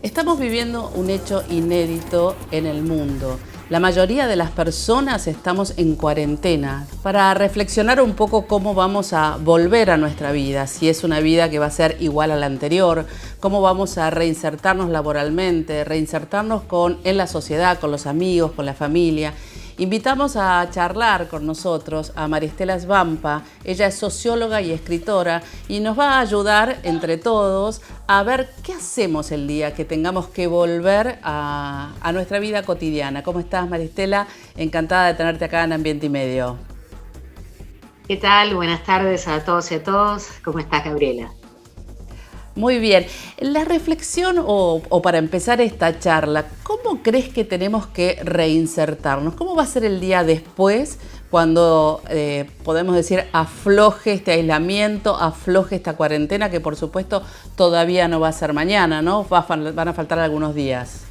Estamos viviendo un hecho inédito en el mundo. La mayoría de las personas estamos en cuarentena para reflexionar un poco cómo vamos a volver a nuestra vida, si es una vida que va a ser igual a la anterior, cómo vamos a reinsertarnos laboralmente, reinsertarnos en la sociedad, con los amigos, con la familia. Invitamos a charlar con nosotros a Maristela Svampa. Ella es socióloga y escritora y nos va a ayudar entre todos a ver qué hacemos el día que tengamos que volver a nuestra vida cotidiana. ¿Cómo estás, Maristela? Encantada de tenerte acá en Ambiente y Medio. ¿Qué tal? Buenas tardes a todos y a todos. ¿Cómo estás, Gabriela? Muy bien. La reflexión o para empezar esta charla, ¿cómo crees que tenemos que reinsertarnos? ¿Cómo va a ser el día después cuando podemos decir afloje este aislamiento, afloje esta cuarentena, que por supuesto todavía no va a ser mañana, ¿no? Van a faltar algunos días.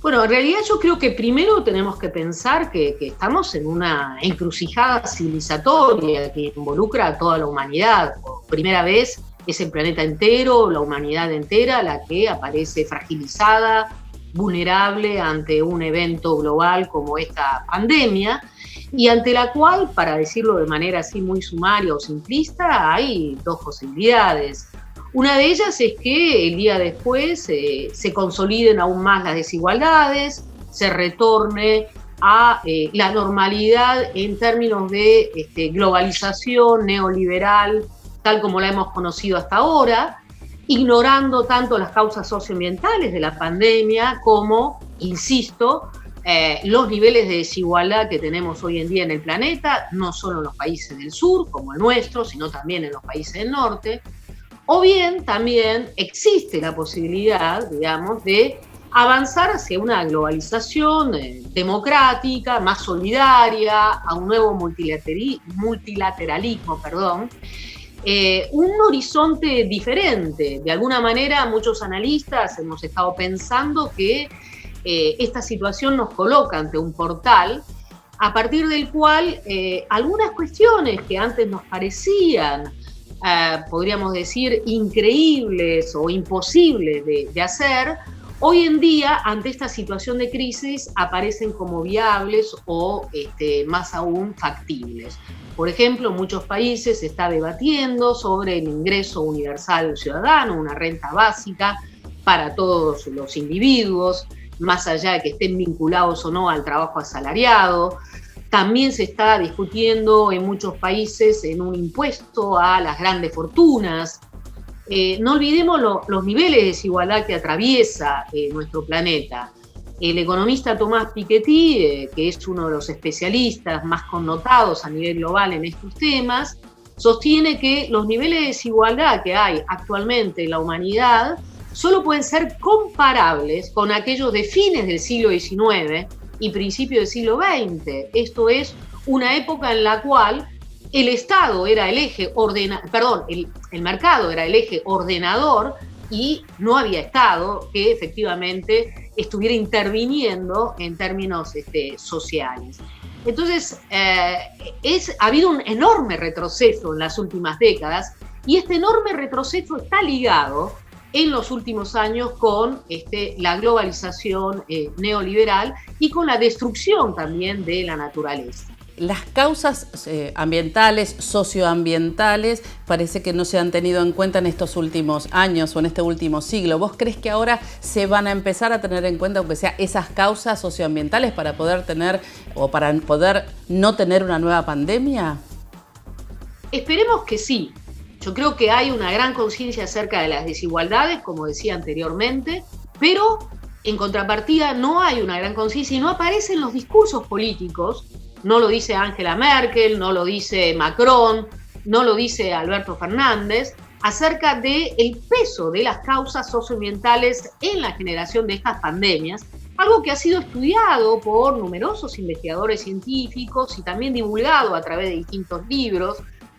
Bueno, en realidad yo creo que primero tenemos que pensar que estamos en una encrucijada civilizatoria que involucra a toda la humanidad. Por primera vez es el planeta entero, la humanidad entera, la que aparece fragilizada, vulnerable ante un evento global como esta pandemia, y ante la cual, para decirlo de manera así muy sumaria o simplista, hay dos posibilidades. Una de ellas es que el día después se consoliden aún más las desigualdades, se retorne a la normalidad en términos de globalización neoliberal, tal como la hemos conocido hasta ahora, ignorando tanto las causas socioambientales de la pandemia como, insisto, los niveles de desigualdad que tenemos hoy en día en el planeta, no solo en los países del sur, como el nuestro, sino también en los países del norte. O bien también existe la posibilidad, digamos, de avanzar hacia una globalización democrática, más solidaria, a un nuevo multilateralismo, un horizonte diferente. De alguna manera, muchos analistas hemos estado pensando que esta situación nos coloca ante un portal a partir del cual algunas cuestiones que antes nos parecían podríamos decir, increíbles o imposibles de hacer, hoy en día, ante esta situación de crisis, aparecen como viables o más aún factibles. Por ejemplo, en muchos países se está debatiendo sobre el ingreso universal ciudadano, una renta básica para todos los individuos, más allá de que estén vinculados o no al trabajo asalariado. También se está discutiendo en muchos países en un impuesto a las grandes fortunas. No olvidemos los niveles de desigualdad que atraviesa nuestro planeta. El economista Thomas Piketty, que es uno de los especialistas más connotados a nivel global en estos temas, sostiene que los niveles de desigualdad que hay actualmente en la humanidad solo pueden ser comparables con aquellos de fines del siglo XIX y principios del siglo XX. Esto es una época en la cual el Estado era el eje el mercado era el eje ordenador y no había Estado que efectivamente estuviera interviniendo en términos sociales. Entonces, ha habido un enorme retroceso en las últimas décadas y este enorme retroceso está ligado en los últimos años con la globalización neoliberal y con la destrucción también de la naturaleza. Las causas ambientales, socioambientales, parece que no se han tenido en cuenta en estos últimos años o en este último siglo. ¿Vos crees que ahora se van a empezar a tener en cuenta, aunque sea esas causas socioambientales, para poder tener o para poder no tener una nueva pandemia? Esperemos que sí. Yo creo que hay una gran conciencia acerca de las desigualdades, como decía anteriormente, pero en contrapartida no hay una gran conciencia y no aparecen los discursos políticos. No lo dice Angela Merkel, no lo dice Macron, no lo dice Alberto Fernández, acerca del peso de las causas socioambientales en la generación de estas pandemias, algo que ha sido estudiado por numerosos investigadores científicos y también divulgado a través de distintos libros.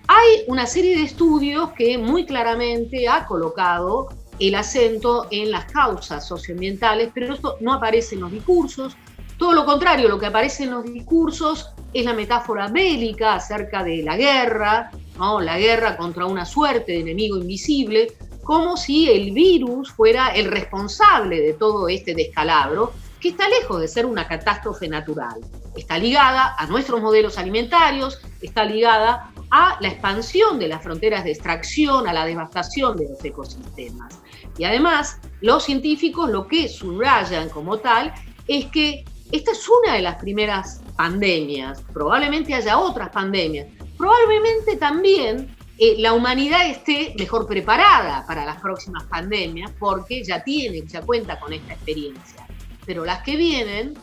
Hay una serie de estudios que muy claramente ha colocado el acento en las causas socioambientales, pero esto no aparece en los discursos. Todo lo contrario, lo que aparece en los discursos es la metáfora bélica acerca de la guerra, ¿no? La guerra contra una suerte de enemigo invisible, como si el virus fuera el responsable de todo este descalabro, que está lejos de ser una catástrofe natural. Está ligada a nuestros modelos alimentarios, está ligada a la expansión de las fronteras de extracción, a la devastación de los ecosistemas. Y además, los científicos lo que subrayan como tal es que esta es una de las primeras pandemias, probablemente haya otras pandemias, probablemente también la humanidad esté mejor preparada para las próximas pandemias porque ya cuenta con esta experiencia. Pero las que vienen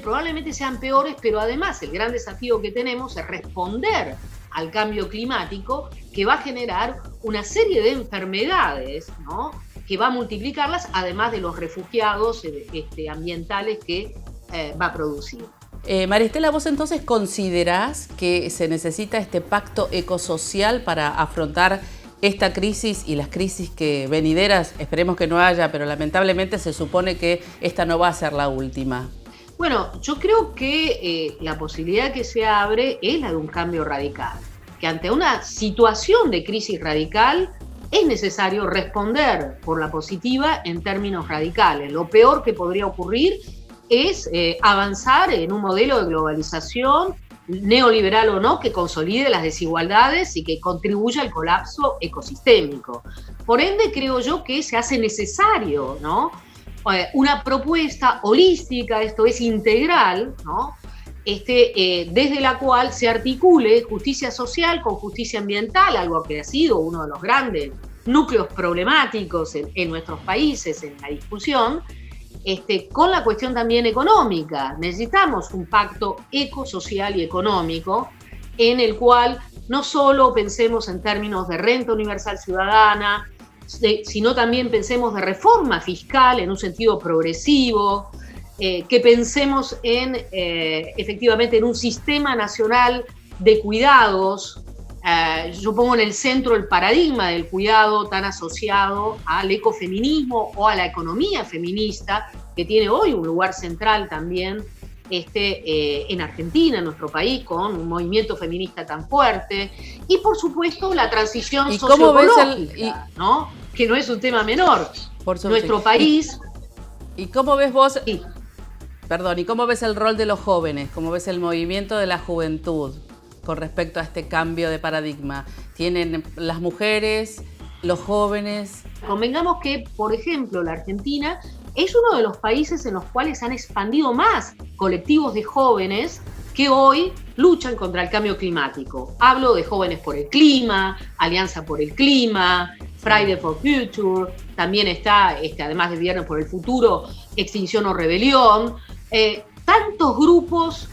probablemente sean peores, pero además el gran desafío que tenemos es responder al cambio climático, que va a generar una serie de enfermedades, ¿no?, que va a multiplicarlas, además de los refugiados ambientales que va a producir. Maristela, ¿vos entonces considerás que se necesita este pacto ecosocial para afrontar esta crisis y las crisis que venideras? Esperemos que no haya, pero lamentablemente se supone que esta no va a ser la última. Bueno, yo creo que la posibilidad que se abre es la de un cambio radical, que ante una situación de crisis radical es necesario responder por la positiva en términos radicales. Lo peor que podría ocurrir es avanzar en un modelo de globalización, neoliberal o no, que consolide las desigualdades y que contribuya al colapso ecosistémico. Por ende, creo yo que se hace necesario, ¿no?, una propuesta holística, esto es integral, ¿no?, desde la cual se articule justicia social con justicia ambiental, algo que ha sido uno de los grandes núcleos problemáticos en nuestros países en la discusión, con la cuestión también económica. Necesitamos un pacto ecosocial y económico en el cual no solo pensemos en términos de renta universal ciudadana, sino también pensemos de reforma fiscal en un sentido progresivo, que pensemos efectivamente en un sistema nacional de cuidados. Yo pongo en el centro el paradigma del cuidado tan asociado al ecofeminismo o a la economía feminista, que tiene hoy un lugar central también en Argentina, en nuestro país, con un movimiento feminista tan fuerte, y por supuesto la transición socioecológica, ¿no?, que no es un tema menor. Nuestro país... ¿Y cómo ves vos? Sí. Perdón, ¿y cómo ves el rol de los jóvenes? ¿Cómo ves el movimiento de la juventud con respecto a este cambio de paradigma? ¿Tienen las mujeres, los jóvenes? Convengamos que, por ejemplo, la Argentina es uno de los países en los cuales han expandido más colectivos de jóvenes que hoy luchan contra el cambio climático. Hablo de Jóvenes por el Clima, Alianza por el Clima, Friday for Future, también está, además de Viernes por el Futuro, Extinción o Rebelión. Tantos grupos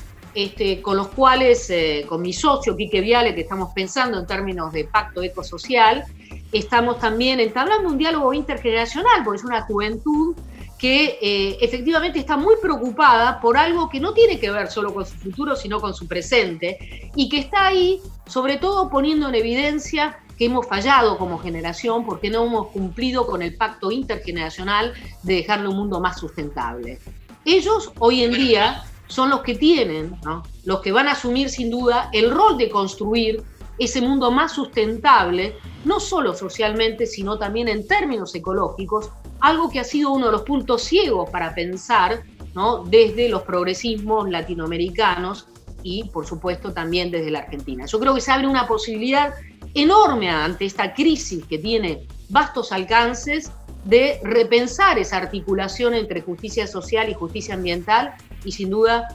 con los cuales, con mi socio Quique Viale, que estamos pensando en términos de pacto ecosocial, estamos también entablando un diálogo intergeneracional, porque es una juventud que efectivamente está muy preocupada por algo que no tiene que ver solo con su futuro, sino con su presente, y que está ahí, sobre todo, poniendo en evidencia que hemos fallado como generación porque no hemos cumplido con el pacto intergeneracional de dejarle un mundo más sustentable. Ellos, hoy en día, son los que tienen, ¿no?, los que van a asumir sin duda el rol de construir ese mundo más sustentable, no solo socialmente, sino también en términos ecológicos, algo que ha sido uno de los puntos ciegos para pensar, ¿no?, desde los progresismos latinoamericanos y, por supuesto, también desde la Argentina. Yo creo que se abre una posibilidad enorme ante esta crisis que tiene vastos alcances de repensar esa articulación entre justicia social y justicia ambiental, y sin duda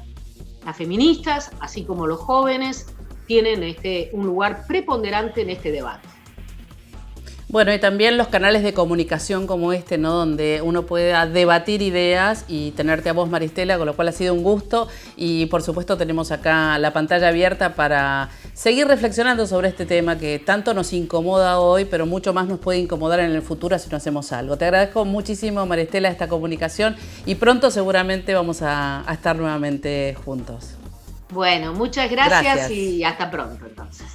las feministas, así como los jóvenes, tienen un lugar preponderante en este debate. Bueno, y también los canales de comunicación como ¿no?, donde uno pueda debatir ideas, y tenerte a vos, Maristela, con lo cual ha sido un gusto, y por supuesto tenemos acá la pantalla abierta para seguir reflexionando sobre este tema que tanto nos incomoda hoy, pero mucho más nos puede incomodar en el futuro si no hacemos algo. Te agradezco muchísimo, Maristela, esta comunicación, y pronto seguramente vamos a estar nuevamente juntos. Bueno, muchas gracias y hasta pronto entonces.